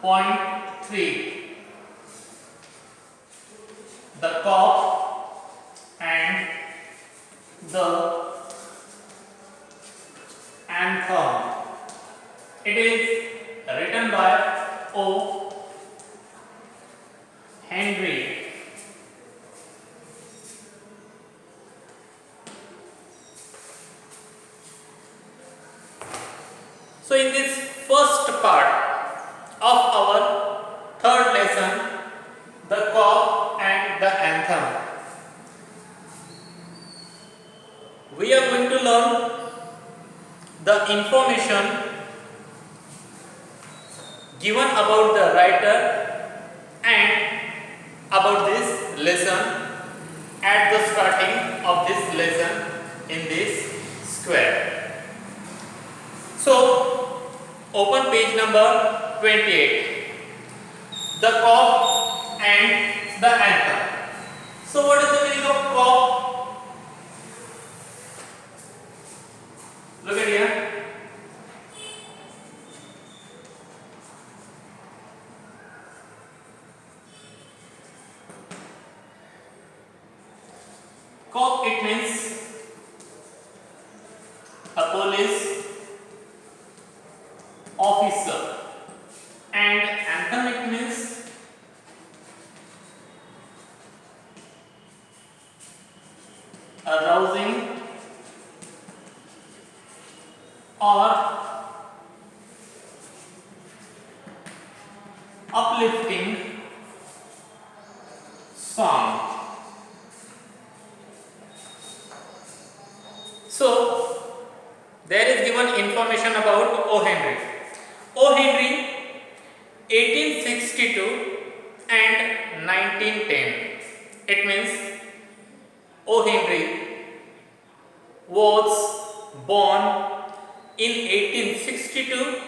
.3. The cock and the anthem. It is written by O. Henry. So in this first part of our third lesson, the cock and the anthem, we are going to learn the information given about the writer and about this lesson at the starting of this lesson in this square. So open page number 28. The cock and the anthem. So what is the meaning of cock? Look at here. Cock, it means a police officer, and anthem, it means a rousing or uplifting song. So there is given information about O. Henry. O. Henry 1862 and 1910. It means O. Henry was born in 1862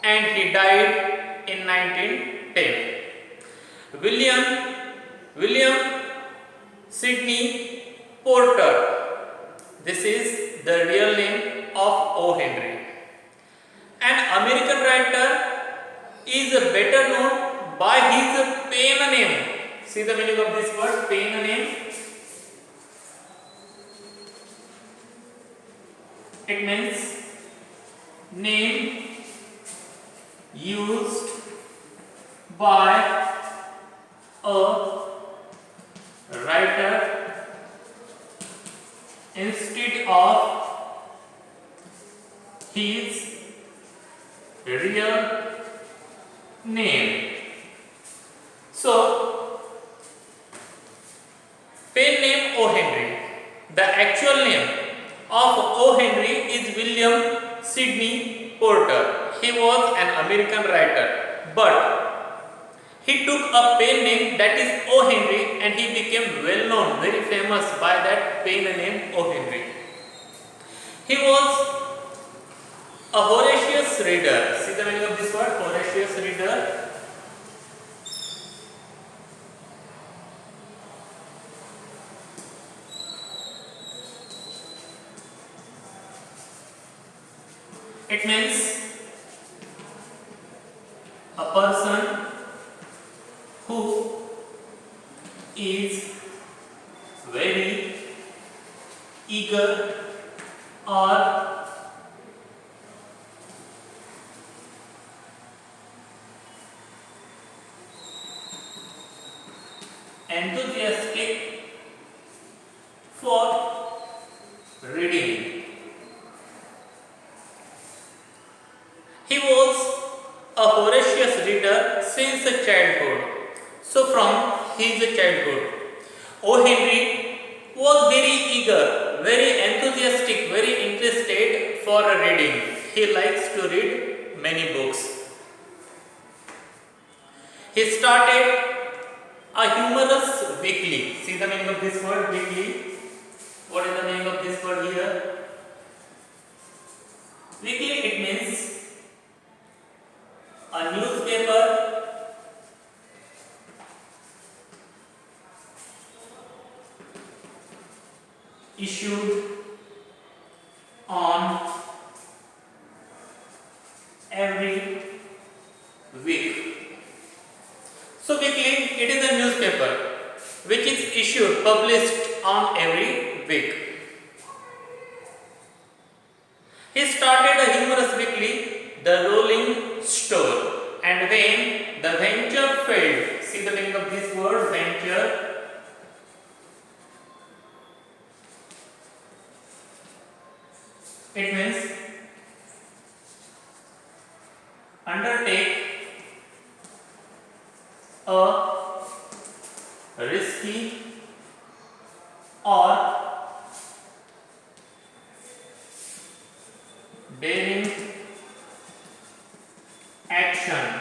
and he died in 1910. William Sidney Porter. This is the real name of O. Henry. An American writer is better known by his pen name. See the meaning of this word, pen name. It means name used by a writer instead of his real name. So, pen name O. Henry. The actual name of O. Henry is William Sidney Porter. He was an American writer, but he took a pen name that is O. Henry and he became well known, very famous by that pen name O. Henry. He was a voracious reader. See the meaning of this word, voracious reader. It means a person who is very eager or enthusiastic for reading. He was a voracious reader since childhood. So from his childhood, O. Henry was very eager, very enthusiastic, very interested for reading. He likes to read many books. He started a humorous weekly. See the meaning of this word, weekly. What is the meaning of this word here? Weekly, it means a newspaper issued on every week. So weekly, it is a newspaper which is issued, published on every week. He started a humorous weekly, the Rolling Stone, and when the venture failed, see the meaning of this word, venture. It means undertake a risky or daring action.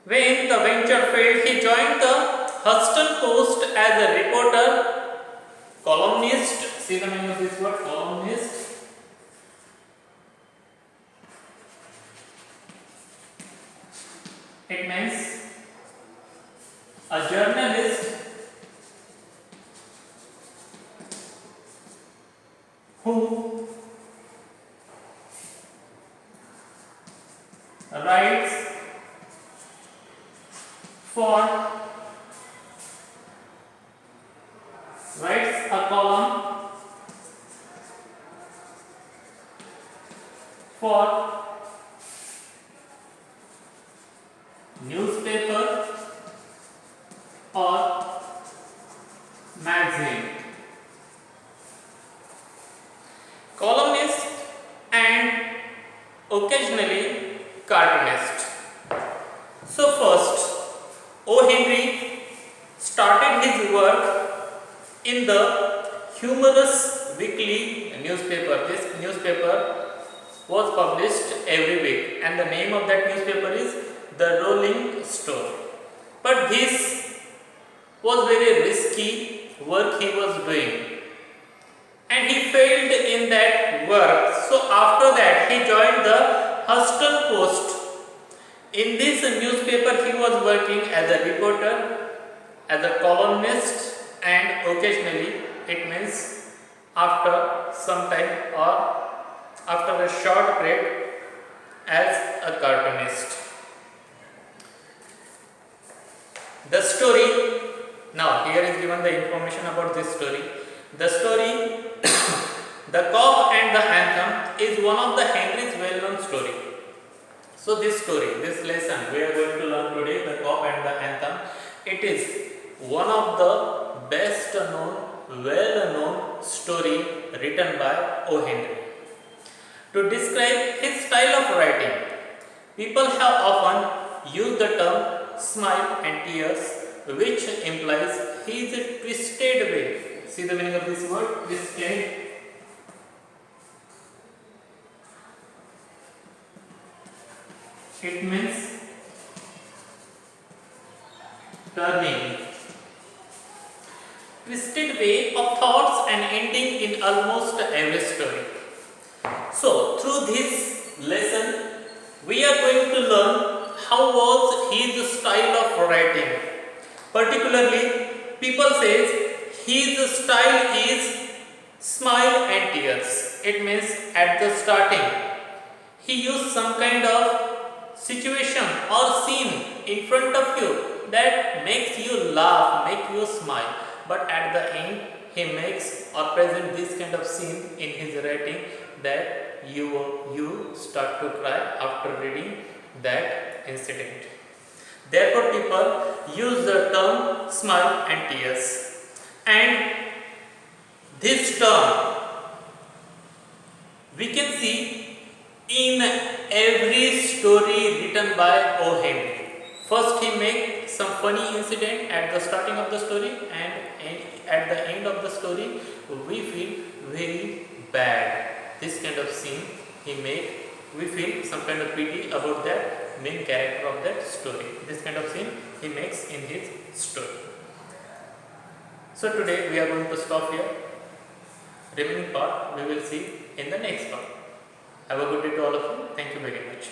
When the venture failed, he joined the Huston Post as a reporter, columnist. See the meaning of this word, columnist. It means a journalist who writes a column for newspaper or magazine. Columnist and occasionally cartoonist. So first, O. Henry started his work in the humorous weekly newspaper. This newspaper was published every week, and the name of that newspaper is the Rolling Stone. But this was very risky work he was doing, and he failed in that work. So after that, he joined the Huston Post. In this newspaper, he was working as a reporter, as a columnist, and occasionally, it means after some time or after a short break, as a cartoonist. The story, now here is given the information about this story. The story, The Cock and the Anthem, is one of the Henry's well-known story. So this story, this lesson we are going to learn today, The Cock and the Anthem, it is one of the best known, well-known story written by O. Henry. To describe his style of writing, people have often used the term smile and tears, which implies his twisted way. See the meaning of this word, twisted. It means turning. Twisted way of thoughts and ending in almost every story. So, through this lesson, we are going to learn how was his style of writing. Particularly, people say his style is smile and tears. It means at the starting, he used some kind of situation or scene in front of you that makes you laugh, make you smile. But at the end, he makes or present this kind of scene in his writing that you start to cry after reading that incident. Therefore, people use the term smile and tears. And this term we can see in every story written by O. Henry. First, he makes some funny incident at the starting of the story, and at the end of the story, we feel very bad. This kind of scene he make, we feel some kind of pity about that main character of that story. This kind of scene he makes in his story. So today we are going to stop here. Remaining part we will see in the next part. Have a good day to all of you. Thank you very much.